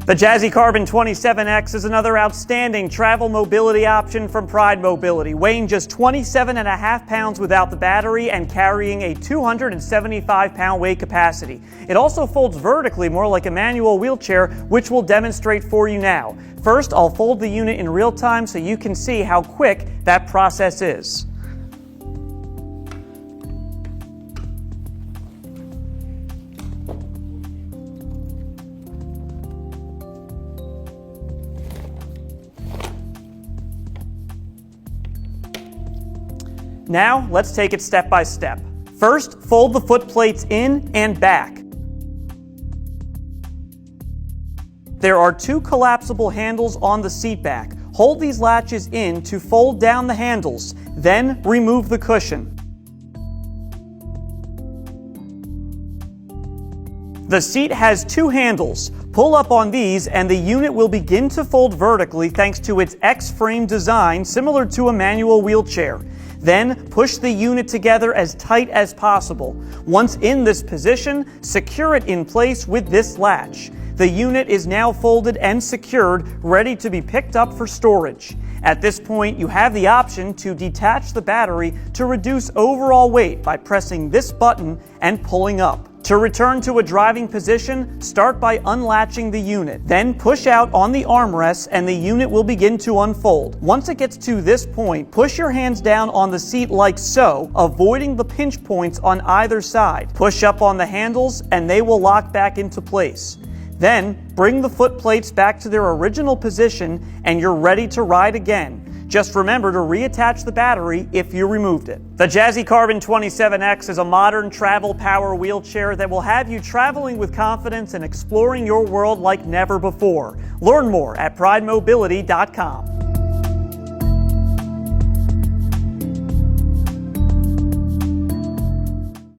The Jazzy Carbon 27X is another outstanding travel mobility option from Pride Mobility, weighing just 27.5 pounds without the battery and carrying a 275-pound weight capacity. It also folds vertically, more like a manual wheelchair, which we'll demonstrate for you now. First, I'll fold the unit in real time so you can see how quick that process is. Now, let's take it step by step. First, fold the foot plates in and back. There are two collapsible handles on the seat back. Hold these latches in to fold down the handles, then remove the cushion. The seat has two handles. Pull up on these and the unit will begin to fold vertically thanks to its X-frame design similar to a manual wheelchair. Then push the unit together as tight as possible. Once in this position, secure it in place with this latch. The unit is now folded and secured, ready to be picked up for storage. At this point, you have the option to detach the battery to reduce overall weight by pressing this button and pulling up. To return to a driving position, start by unlatching the unit. Then push out on the armrests and the unit will begin to unfold. Once it gets to this point, push your hands down on the seat like so, avoiding the pinch points on either side. Push up on the handles and they will lock back into place. Then, bring the foot plates back to their original position and you're ready to ride again. Just remember to reattach the battery if you removed it. The Jazzy Carbon 27X is a modern travel power wheelchair that will have you traveling with confidence and exploring your world like never before. Learn more at pridemobility.com.